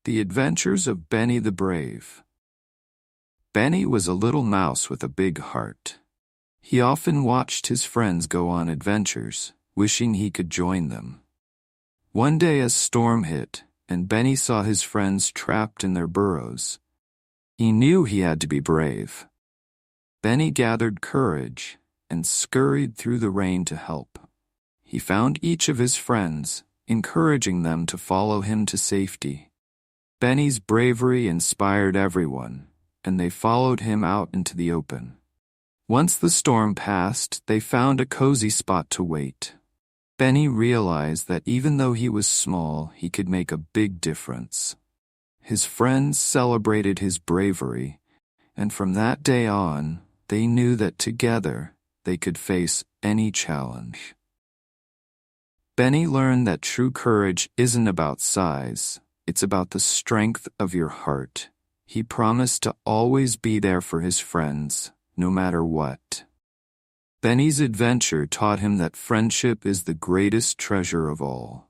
The Adventures of Benny the Brave. Benny was a little mouse with a big heart. He often watched his friends go on adventures, wishing he could join them. One day a storm hit, and Benny saw his friends trapped in their burrows. He knew he had to be brave. Benny gathered courage and scurried through the rain to help. He found each of his friends, encouraging them to follow him to safety. Benny's bravery inspired everyone, and they followed him out into the open. Once the storm passed, they found a cozy spot to wait. Benny realized that even though he was small, he could make a big difference. His friends celebrated his bravery, and from that day on, they knew that together they could face any challenge. Benny learned that true courage isn't about size. It's about the strength of your heart. He promised to always be there for his friends, no matter what. Benny's adventure taught him that friendship is the greatest treasure of all.